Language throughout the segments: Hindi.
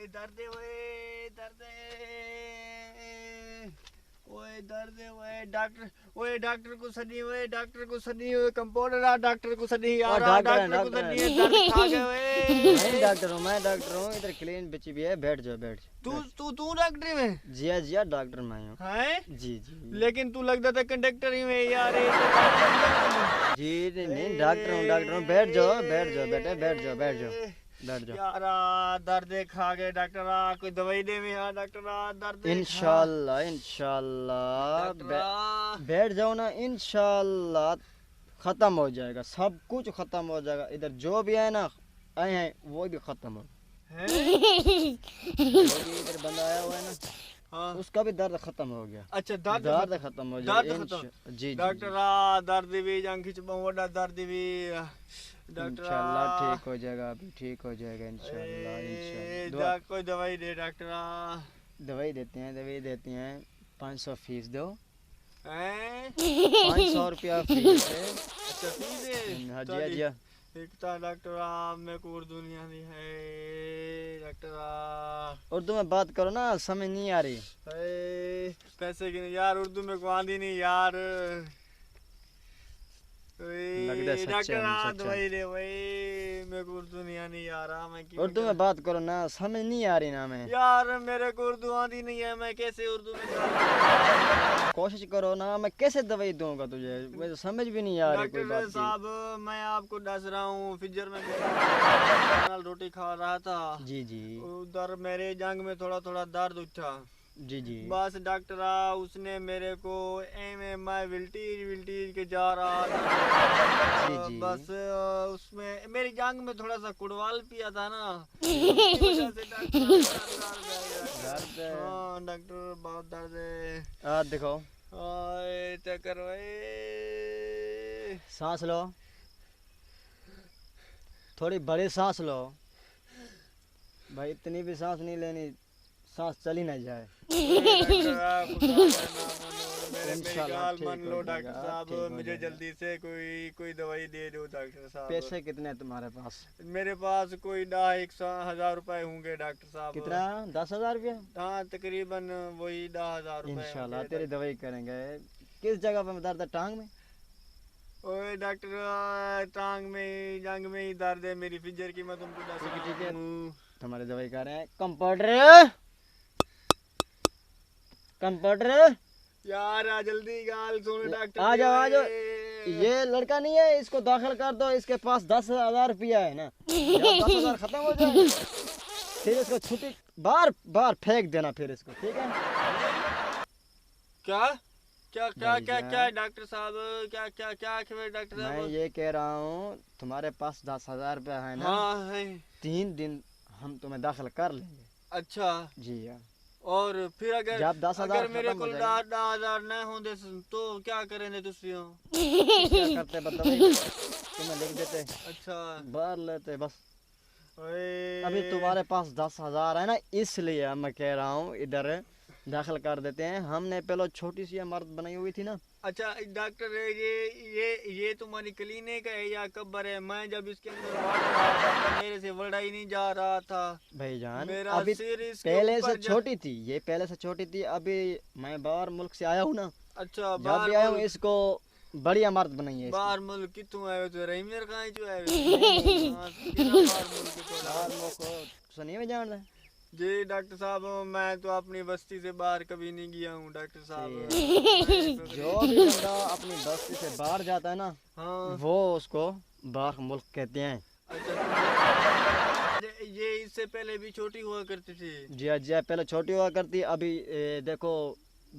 दर्द है ओए दर्द है ओए दर्द है ओए डॉक्टर को सनी ओए कंपाउंडर आ डॉक्टर को सनी यार डॉक्टर को सनी दर्द खा गए ओए मैं डॉक्टर हूँ इधर क्लीन बची भी है बैठ जाओ तू डॉक्टर में जी डॉक्टर मैं हूँ जी लेकिन तू लगता था कंडक्टर ही में यार जी नहीं डॉक्टर हूँ बैठ जाओ बेटे बैठ जाओ यार दर्द खा गए डॉक्टर कोई दवाई दे में यार डॉक्टर दर्द इंशाल्लाह बैठ जाओ ना इंशाल्लाह खत्म हो जाएगा सब कुछ खत्म हो जाएगा इधर जो भी है ना आए हैं वो भी खत्म हो इधर बंदा आया हुआ है ना हाँ। उसका भी दर्द खत्म हो गया अच्छा दर्द खत्म हो जाएगा जी डॉक्टर दर्द भी जंग खिंच बड़ा दर्द भी इंशाल्लाह ठीक हो जाएगा अभी ठीक हो जाएगा इंशाल्लाह कोई दवाई दे डॉक्टर दवाई देते हैं 500 फीस दो 500 रुपया फीस है अच्छा फीस है हाँ जी एकता डॉक्टर मेरे को उर्दू नहीं आती है डॉक्टर उर्दू में बात करो ना समझ नहीं आ रही पैसे की नहीं यार उर्दू में को आती नहीं यार डॉक्टर दवाई दे भाई मेरे को उर्दू नहीं आनी यार मैं उर्दू में बात करो ना समझ नहीं आ रही ना मैं यार मेरे को उर्दू आती नहीं है मैं कैसे उर्दू में कोशिश करो ना मैं कैसे दवाई दूंगा तुझे मुझे समझ भी नहीं आ रही कोई बात साहब मैं आपको दस रहा हूँ फिजर में रोटी खा रहा था जी उधर मेरे जंग में थोड़ा थोड़ा दर्द उठा जी बस डॉक्टर उसने मेरे को मैं विल्टीज के जा रहा था जी बस उसमें मेरी जांग में थोड़ा सा कुड़वाल पिया था ना डॉक्टर बहुत दर्द है देखो चक्कर सांस लो थोड़ी बड़ी सांस लो भाई इतनी भी सांस नहीं लेनी सांस चली ना जाए मान लो डॉक्टर साहब मुझे जल्दी से कोई दवाई दे दो डॉक्टर साहब पैसे कितने हैं तुम्हारे पास मेरे पास कोई 10,000 रुपए होंगे डॉक्टर साहब कितना 10,000 रुपया हाँ तकरीबन वही 10,000 रुपए इंशाल्लाह तेरी दवाई करेंगे किस जगह पे दर्द है टांग में ओए डॉक्टर टांग में जंग में ही दर्द है मेरी फिजर की मैं तुमको ठीक है तुम्हारी दवाई कर रहे हैं कंपाउंडर यार जल्दी गाल सुन डॉक्टर आ जाओ ये लड़का नहीं है इसको दाखिल कर दो इसके पास 10,000 रुपया है ना 10,000 खत्म हो जाए फिर इसको छुट्टी बार फेंक देना फिर इसको ठीक है क्या डॉक्टर साहब क्या डॉक्टर साहब मैं ये कह रहा हूँ तुम्हारे पास 10,000 रुपया है ना हाँ है 3 दिन हम तुम्हें दाखिल कर लेंगे अच्छा जी हाँ और फिर अगर मेरे को 10,000 न होंगे तो क्या करेंगे क्या करते तुम्हें लिख देते अच्छा बाहर लेते बस अभी तुम्हारे पास 10,000 है ना इसलिए मैं कह रहा हूँ इधर दाखिल कर देते हैं हमने पहले छोटी सी इमारत बनाई हुई थी ना अच्छा डॉक्टर ये तुम्हारी क्लिनिक है या कब्र है मैं जब इसके अंदर मेरे से बड़ा ही नहीं जा रहा था भाईजान अभी पहले से छोटी थी ये पहले से छोटी थी अभी मैं बाहर मुल्क से आया हूँ ना अच्छा जब भी आया हूँ इसको बड़ी इमारत बनाई है बाहर मुल्क कितों आए तो रहीमर कहाँ जो आए सुनिए मैं जान रहा जी डॉक्टर साहब मैं तो अपनी बस्ती से बाहर कभी नहीं गया हूँ डॉक्टर साहब जो भी बंदा अपनी बस्ती से बाहर जाता है ना हाँ वो उसको बाहर मुल्क कहते हैं अच्छा ये इससे पहले भी छोटी हुआ करती थी जी पहले छोटी हुआ करती अभी देखो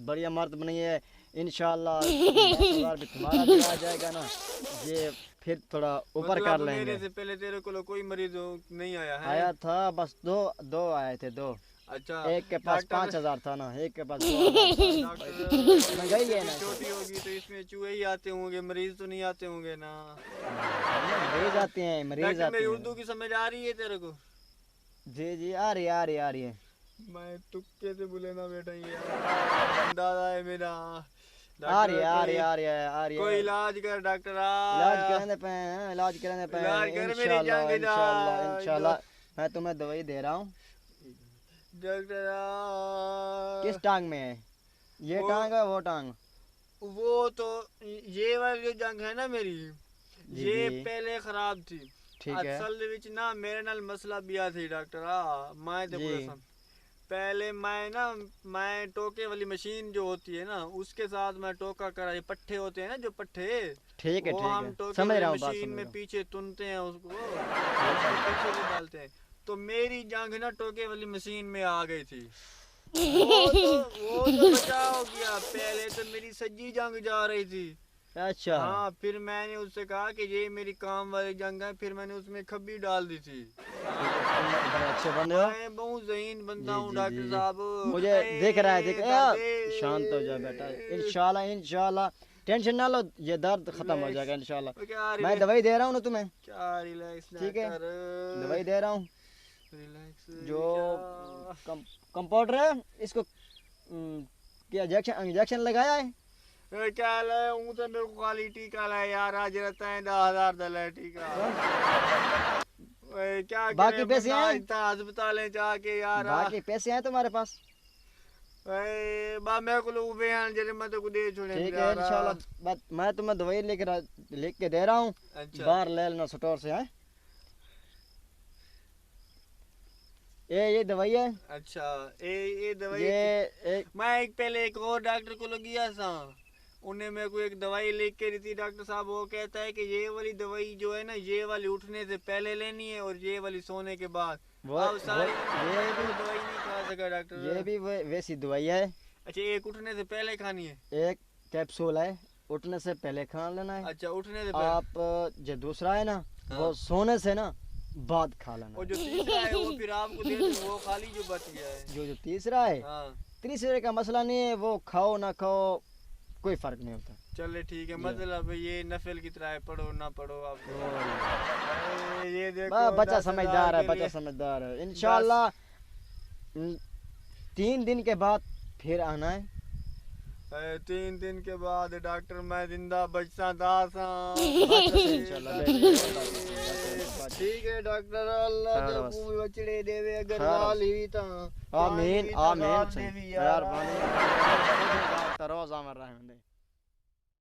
बड़ी इमारत बनी है इंशाल्लाह 10,000 भी तुम्हारा भी आ जाएगा ना ये फिर थोड़ा ऊपर कर लेंगे मेरे से पहले तेरे को कोई मरीज नहीं आया है आया था बस दो आए थे दो अच्छा एक के पास 5,000 था ना एक के पास 2,000 महंगाई है ना छोटी होगी तो इसमें चूहे ही आते होंगे मरीज तो नहीं आते होंगे ना मरीज आते हैं मेरी उर्दू की समझ आ रही है तेरे को जी आ रही है मैं तुक्के से बोले ना बेटा ये दादा है मेरा आ रही है कोई इलाज कर डॉक्टर इलाज कराने पे इंशाल्लाह मैं तुम्हें दवाई दे रहा हूँ डॉक्टर किस टांग में है? ये वो- टांग है वो टांग? वो तो ये वाली जो जंग है ना मेरी, जी, ये जी। पहले खराब थी। ठीक है असल विच ना मेरे नाल मसला बिया थी डॉक्टर। मैं तो जी। कसम पहले मैं टोके वाली मशीन जो होती है ना उसके साथ मैं टोका करा, ये पट्टे होते हैं ना जो पट्टे, ठीक है वो ठीक हम है, टोके समझ वाली रहा हूँ, बात मशीन समझ में रहा हूँ। पीछे तुनते हैं उसको, ठीक उसके है। पीछे भी डालते हैं। तो मेरी जंग ना टोके वाली मशीन में आ गई थी। वो तो बचाव गया, पहले तो मेरी सज्जी जंग जा रही थी। अच्छा हाँ फिर मैंने उससे कहा कि ये मेरी काम वाली जंग है, फिर मैंने उसमें खब्बी डाल दी थी। ठीक है, तुम बड़े अच्छे बंदे हो। मैं बहुत ज़हीन बंदा जी हूँ जी डॉक्टर जी जी, साहब। मुझे दिख रहा है, दिख शांत हो जा बेटा, इंशाल्लाह इंशाल्लाह, टेंशन ना लो, ये दर्द खत्म हो जाएगा इंशाल्लाह। क्या मैं दवाई दे रहा हूँ ना तुम्हें, क्या रिलैक्स ठीक है, डॉक्टर, दवाई दे रहा हूँ। रिलैक्स जो क्या। कंपाउंडर है इसको क्या इंजेक्शन लगाया है? क्या ले हूँ तो मेरे को खाली टीका ले यार, आज रहता है 10,000 दले टीका। क्या बाकी करे पैसे बंदा हैं? इतना अस्पताल जाके यार। बाकी पैसे हैं तुम्हारे पास? बा मेरे को लोग वे हैं जरे मैं तो को दे छोड़े ठीक है यार। इंशाल्लाह, बात मैं तुम्हें दवाई लिख के दे रहा हूँ, अच्छा बाहर ले लेना स्टोर से, है। ये दवाई है। अच्छा ये दवाई ये मैं पहले एक और डॉक्टर को लग गया था, उन्हें मेरे को एक दवाई लिख के दी थी डॉक्टर साहब। वो कहता है कि ये वाली दवाई जो है ना ये वाली उठने से पहले लेनी है और ये वाली सोने के बाद। अब सारी ये भी दवाई नहीं खा सका डॉक्टर। ये भी वैसी दवाई है। अच्छा एक उठने से पहले खानी है? एक कैप्सूल है, उठने से पहले खा लेना है। अच्छा उठने से पहले। आप जो दूसरा है ना, हाँ। वो सोने से ना बाद खा लेना और है। जो तीसरा है वो फिर आपको दे दूं, वो खाली जो बच गया है। जो तीसरा है, हाँ तीसरे का मसला नहीं है, वो खाओ ना खाओ कोई फर्क नहीं होता। चले ठीक है, मतलब ये नफल की तरह है, पढ़ो ना पढ़ो आप। ये देखो बच्चा 10,000 समझदार है, के बच्चा लिए। समझदार है। इंशाल्लाह 3 दिन के बाद फिर आना है। 3 दिन के बाद डॉक्टर मैं जिंदा बचता दासा। इंशाल्लाह ठीक है डॉक्टर, अल्लाह खैर तो बस। कोई बचड़े देवे अगर खैर बस। वाली ता आमीन आमीन देवी यार। यार, रोज़ आमर रहे